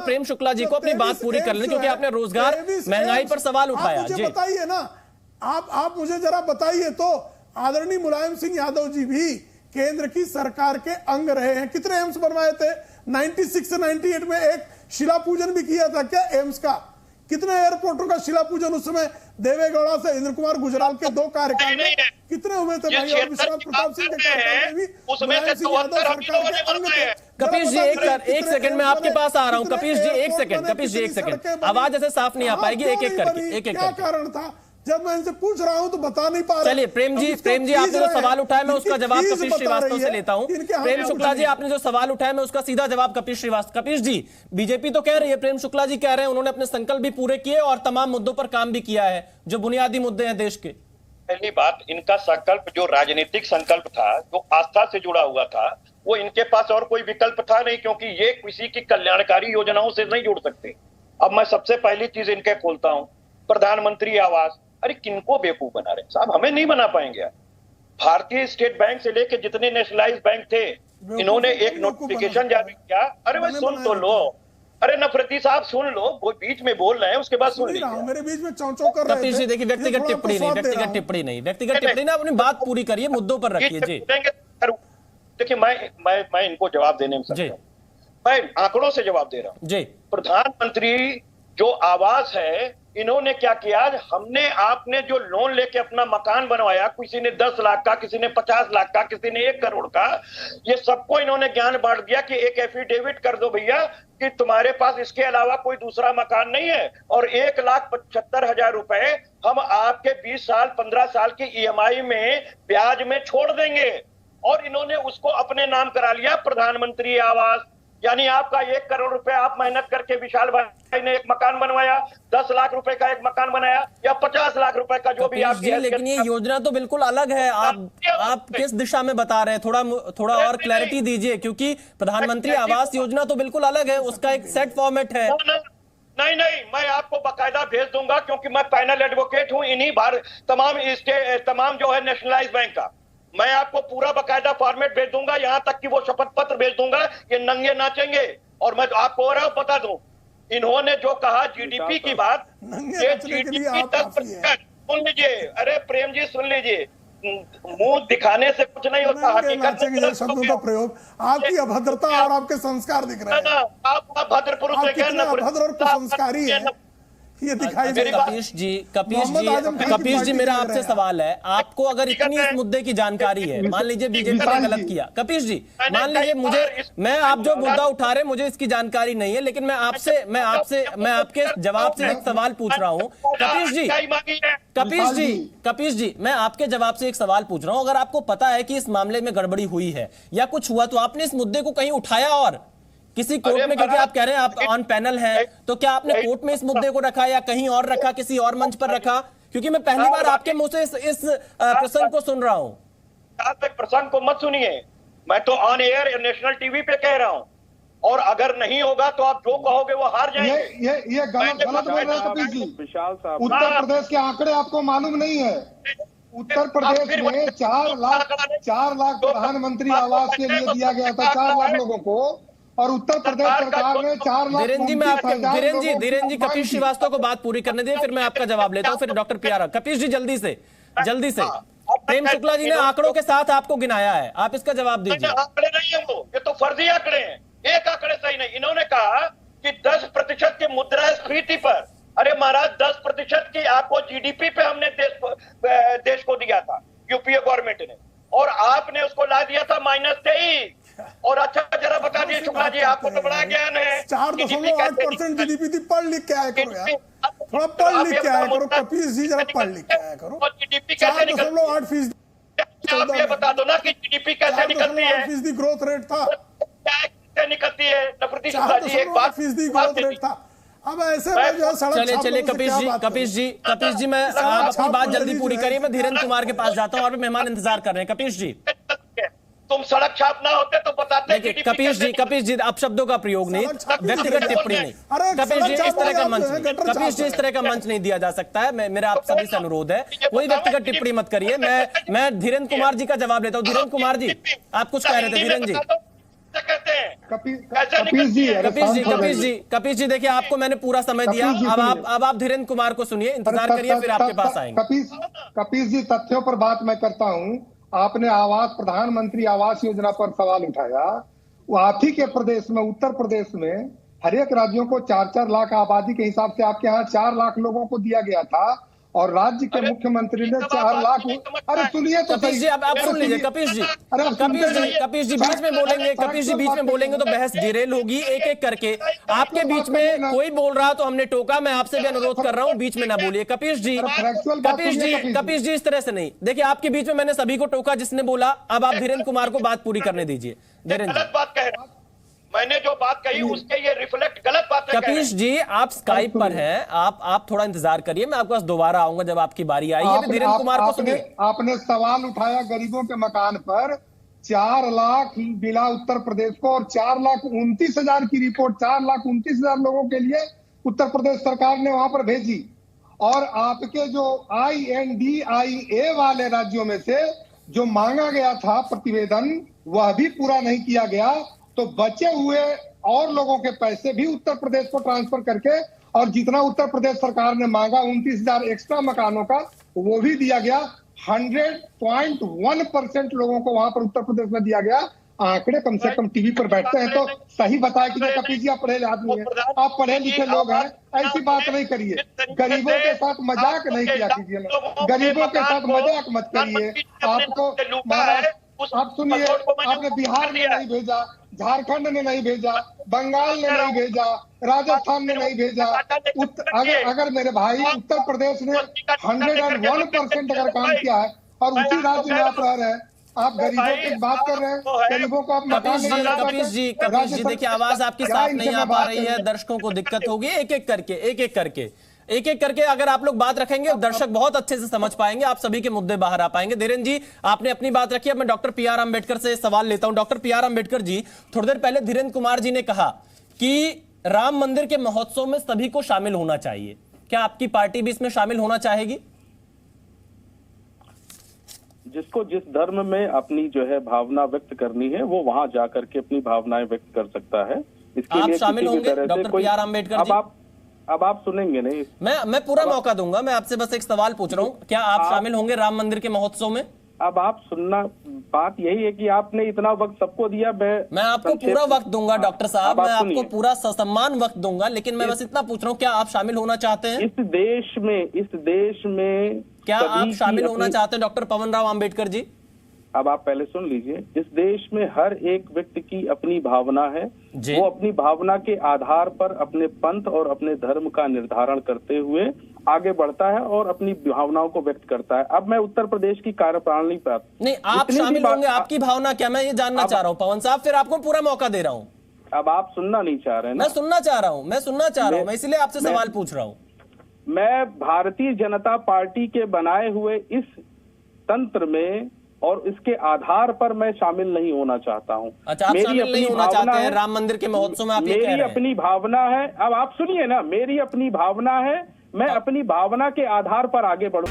प्रेम शुक्ला जी को अपनी बात पूरी कर लें, क्योंकि आपने रोजगार महंगाई पर सवाल उठाया। जी बताइए ना, आप मुझे जरा बताइए तो, आदरणीय मुलायम सिंह यादव जी भी केंद्र की सरकार के अंग रहे हैं, कितने एम्स बनवाए थे 96 से 98 में? एक शिला पूजन भी किया था क्या एम्स का? कितने एयरपोर्टों का शिला पूजन उस समय देवेगौड़ा से इंद्र कुमार गुजराल के 2 कार्यकाल में कितने हुए थे भाई? और विश्वनाथ प्रताप सिंह के कार्यकाल में भी मुलायम सिंह यादव सरकार के अंग थे। कपीश जी एक सेकंड में आपके पास आ रहा हूं। कपीश जी एक सेकंड, कपीश जी एक सेकंड, आवाज ऐसे साफ नहीं आ पाएगी, एक एक करके, एक एक क्या कारण था? जब मैं इनसे पूछ रहा हूं तो बता नहीं पा रहे। चलिए प्रेम जी आपने जो सवाल उठाया मैं उसका जवाब कपीश श्रीवास्तव से लेता हूं। प्रेम शुक्ला जी आपने जो सवाल उठाया मैं उसका सीधा जवाब कपीश श्रीवास्तव। कपीश जी, बीजेपी तो कह रही है, प्रेम शुक्ला जी कह रहे हैं उन्होंने अपने संकल्प भी पूरे किए और तमाम मुद्दों पर काम भी किया है जो बुनियादी मुद्दे हैं देश के। पहली बात, इनका संकल्प जो राजनीतिक संकल्प था, जो आस्था से जुड़ा हुआ था, वो इनके पास और कोई विकल्प था नहीं, क्योंकि ये किसी की कल्याणकारी योजनाओं से नहीं जुड़ सकते। अब मैं सबसे पहली चीज इनके खोलता हूं, प्रधानमंत्री आवास। अरे किनको बेवकूफ बना रहे साहब, हमें नहीं बना पाएंगे। भारतीय स्टेट बैंक से लेके जितने नेशनलाइज बैंक थे, इन्होंने एक नोटिफिकेशन जारी किया। अरे भाई सुन तो लो, अरे नफरती साहब सुन लो, वो बीच में बोल रहे हैं उसके बाद सुन लीजिए। मेरे बीच में चौंचौ कर रहे थे। कपीश जी देखिए, व्यक्तिगत टिप्पणी नहीं, व्यक्तिगत टिप्पणी नहीं, व्यक्तिगत टिप्पणी ना, अपनी बात पूरी करिए, मुद्दों पर रखिए। जी देखिए मैं इनको जवाब देने में सक्षम हूं, मैं आंकड़ों से जवाब दे रहा हूं। जी प्रधानमंत्री जो आवास है, इन्होंने क्या किया, हमने आपने जो लोन लेके अपना मकान बनवाया, किसी ने 10 लाख का, किसी ने 50 लाख का, किसी ने 1 करोड़ का, ये सबको इन्होंने ज्ञान बांट दिया कि एक एफिडेविट कर दो भैया कि तुम्हारे पास इसके अलावा कोई दूसरा मकान नहीं है, और 1,75,000 रुपए हम आपके 20 साल 15 साल की EMI में ब्याज में छोड़ देंगे। और इन्होंने उसको अपने नाम करा लिया प्रधानमंत्री आवास। यानी आपका 1 करोड़ रुपए आप मेहनत करके विशाल भाई ने एक मकान बनवाया, 10 लाख रुपए का एक मकान बनाया, या 50 लाख रुपए का जो भी आप। लेकिन ये योजना तो बिल्कुल अलग है। आप किस दिशा में बता रहे हैं, थोड़ा और क्लैरिटी दीजिए, क्योंकि प्रधानमंत्री आवास योजना तो बिल्कुल अलग है, उसका एक सेट फॉर्मेट है। नहीं, मैं आपको बाकायदा भेज दूंगा, क्योंकि मैं पैनल एडवोकेट हूं इन्हीं तमाम जो है नेशनलाइज बैंक का। मैं आपको पूरा बकायदा फॉर्मेट भेज दूंगा, यहां तक कि वो शपथ पत्र भेज दूंगा, ये नंगे नाचेंगे। और मैं आपको और बता दूं, इन्होंने जो कहा जीडीपी की बात, ये जीडीपी 10%। सुन लीजिए, अरे प्रेम जी सुन लीजिए, मुंह दिखाने से कुछ नहीं होता, हकीकत शब्दों का प्रयोग, आपकी अभद्रता और आपके संस्कार दिख रहे हैं। आप अभद्र पुरुष अभद्र और कुसंस्कारी है, ये दिखाई दे रहा है। कपीश जी मेरा आपसे सवाल है, आपको अगर इतनी इस मुद्दे की जानकारी है, मान लीजिए बीजेपी ने गलत किया, कपीश जी मान लीजिए आप जो मुद्दा उठा रहे हैं मुझे इसकी जानकारी नहीं है, लेकिन मैं आपके जवाब से एक सवाल पूछ रहा हूं। कपीश जी मैं आपके जवाब से एक सवाल पूछ रहा हूं, अगर आपको पता है कि इस मामले में गड़बड़ी हुई है या कुछ हुआ, तो आपने इस मुद्दे को कहीं उठाया और किसी कोर्ट में, क्योंकि आप कह रहे हैं आप ऑन पैनल हैं, तो क्या आपने कोर्ट में इस मुद्दे को रखा या कहीं और रखा, किसी और मंच पर रखा? क्योंकि मैं पहली बार आपके मुंह से इस प्रसंग को सुन रहा हूं। प्रसंग को मत सुनिए, मैं तो ऑन एयर नेशनल टीवी पे कह रहा हूं, और अगर नहीं होगा तो आप जो कहोगे वो हार जाएंगे। ये गलत बोल रहे हैं कपिल जी। उत्तर प्रदेश के आंकड़े आपको मालूम नहीं है। उत्तर प्रदेश में 4 लाख प्रधानमंत्री आवास के लिए दिया गया था, 4 लाख लोगों को, और उत्तर प्रदेश सरकार ने 4 लाख। धीरेन जी कपीश श्रीवास्तव को बात पूरी करने दें, फिर मैं आपका जवाब लेता हूं, फिर डॉक्टर प्यारा। कपीश जी जल्दी से प्रेम शुक्ला जी ने आंकड़ों के साथ आपको गिनाया है, आप इसका जवाब दीजिए। आंकड़े नहीं है वो, ये तो फर्जी आंकड़े हैं, एक आंकड़े सही नहीं। इन्होंने कहा कि 10% की मुद्रास्फीति पर, अरे महाराज 10% की आपको जीडीपी पे हमने देश को दिया था यूपीए गवर्नमेंट ने, और आपने उसको ला दिया था -23। और अच्छा जरा बता दिए शुक्ला जी, आपको तो बड़ा ज्ञान है। 4.8% जीडीपी थी। पढ़ लिख के आया करो यार, थोड़ा पढ़ लिख के आया करो कपीश जी, जरा पढ़ लिख के आया करो। 4.8% आप ये बता दो ना कि जीडीपी कैसे निकलती है, 4.8% ग्रोथ रेट था, कैसे निकलती है? 4.8% ग्रोथ रेट था। अब ऐसे चलिए कपीश जी मैं आप अपनी बात जल्दी पूरी करिए, मैं धीरेन्द्र कुमार के पास जाता हूं और मेहमान इंतजार कर रहे हैं। कपीश जी तुम सड़क छाप ना होते तो बताते। कपीश जी आप शब्दों का प्रयोग नहीं, व्यक्तिगत टिप्पणी नहीं। कपीश जी इस तरह का मंच नहीं दिया जा सकता है। मेरा आप सभी से अनुरोध है, कोई व्यक्तिगत टिप्पणी मत करिए। मैं धीरेन्द्र कुमार जी का जवाब लेता हूँ। धीरेन्द्र कुमार जी आप कुछ कह रहे थे। धीरेन्द्र जी कहते हैं कपीस जी देखिए, आपको मैंने पूरा समय दिया। अब आप धीरेन्द्र कुमार को सुनिए, इंतजार करिए, फिर आपके पास आएंगे। कपीस जी, तथ्यों पर बात मैं करता हूं। आपने प्रधानमंत्री आवास योजना पर सवाल उठाया। वो आप ही के प्रदेश में, उत्तर प्रदेश में हर एक राज्यों को 4-4 लाख आबादी के हिसाब से आपके यहाँ 4 लाख लोगों को दिया गया था, और राज्य के मुख्यमंत्री ने 4 लाख। अरे सुनिए तो कपीस जी, अब आप सुन लीजिए। कपीस जी बीच में बोलेंगे, कपीस जी बीच में बोलेंगे तो बहस डिरेल होगी। एक एक करके आपके बीच में कोई बोल रहा तो हमने टोका। मैं आपसे भी अनुरोध कर रहा हूं, बीच में ना बोलिए। कपीस जी इस तरह से नहीं। देखिए, आपके बीच में मैंने सभी को टोका जिसने बोला। अब आप धीरेन्द्र कुमार को बात पूरी करने दीजिए। धीरेन्द्र गलत बात कह रहा, मैंने जो बात कही उसके ये रिफ्लेक्ट गलत बात है। कपीस जी, आप स्काइप पर हैं, आप थोड़ा इंतजार करिए, मैं आपके पास दोबारा आऊंगा जब आपकी बारी आई है। धीरेन्द्र कुमार को सुनिए। आपने सवाल उठाया गरीबों के मकान पर। 4 लाख मिला उत्तर प्रदेश को, और 4,29,000 की रिपोर्ट 4,29,000 लोगों के लिए उत्तर प्रदेश सरकार ने वहां पर भेजी। और आपके जो INDIA वाले राज्यों में से जो मांगा गया था प्रतिवेदन, वह भी पूरा नहीं किया गया। तो बचे हुए और लोगों के पैसे भी उत्तर प्रदेश को ट्रांसफर करके, और जितना उत्तर प्रदेश सरकार ने मांगा 29,000 एक्स्ट्रा मकानों का, वो भी दिया गया। 100.1% लोगों को वहां पर उत्तर प्रदेश में दिया गया। आंकड़े कम से कम टीवी पर बैठते हैं तो सही बताया कि कपीस जी, आप पढ़े आदमी हैं, आप पढ़े लिखे लोग हैं, ऐसी बात नहीं करिए। गरीबों के साथ मजाक नहीं किया कीजिए ना, गरीबों के साथ मजाक मत करिए। आपको आप सुनिए, आपने बिहार में नहीं भेजा, झारखंड ने नहीं भेजा, बंगाल ने नहीं भेजा, राजस्थान ने नहीं भेजा। अगर मेरे भाई उत्तर प्रदेश ने 101% अगर काम किया है, और उसी राज्य में आप रह रहे हैं, आप गरीबों की बात कर रहे हैं, गरीबों को आप कपीस जी देखिए, आवाज आपकी साफ नहीं आ पा रही है, दर्शकों को दिक्कत होगी। एक एक करके अगर आप लोग बात रखेंगे, दर्शक बहुत अच्छे से समझ पाएंगे, आप सभी के मुद्दे बाहर आ पाएंगे। धीरेन्द्र जी, आपने अपनी बात रखी। अब मैं डॉक्टर PR अंबेडकर से सवाल लेता हूं। डॉक्टर PR अंबेडकर जी, थोड़ी देर पहले धीरेन्द्र कुमार जी ने कहा कि राम मंदिर के महोत्सव में सभी को शामिल होना चाहिए। क्या आपकी पार्टी भी इसमें शामिल होना चाहेगी? जिसको जिस धर्म में अपनी जो है भावना व्यक्त करनी है, वो वहां जाकर के अपनी भावनाएं व्यक्त कर सकता है। इसके आप लिए शामिल होंगे डॉक्टर PR अंबेडकर जी? अब आप सुनेंगे नहीं, मैं पूरा मौका दूंगा। मैं आपसे बस एक सवाल पूछ रहा हूं, क्या आप शामिल होंगे राम मंदिर के महोत्सव में? अब आप सुनना, बात यही है कि आपने इतना वक्त सबको दिया। मैं आपको पूरा वक्त दूंगा डॉक्टर साहब, मैं आपको पूरा ससम्मान वक्त दूंगा, लेकिन मैं बस इतना पूछ रहा हूं, क्या आप शामिल होना चाहते हैं? इस देश में क्या आप शामिल होना चाहते हैं डॉक्टर पवन राव अंबेडकर जी? अब आप पहले सुन लीजिए। इस देश में हर एक व्यक्ति की अपनी भावना है, वो अपनी भावना के आधार पर अपने पंथ और अपने धर्म का निर्धारण करते हुए आगे बढ़ता है और अपनी भावनाओं को व्यक्त करता है। अब मैं उत्तर प्रदेश की कार्यप्रणाली पर नहीं, आप शामिल होंगे, आपकी भावना क्या, मैं ये जानना चाह रहा हूँ पवन साहब, फिर आपको पूरा मौका दे रहा हूँ। अब आप सुनना नहीं चाह रहे हैं? मैं सुनना चाह रहा हूँ, मैं इसलिए आपसे सवाल पूछ रहा हूँ। मैं भारतीय जनता पार्टी के बनाए हुए इस तंत्र में और इसके आधार पर मैं शामिल नहीं होना चाहता हूँ। अच्छा, आप शामिल नहीं होना चाहते हैं राम मंदिर के महोत्सव में? आप ये कह रहे हैं? मेरी अपनी भावना है। अब आप सुनिए ना, मेरी अपनी भावना है, मैं अपनी भावना के आधार पर आगे बढ़ूं।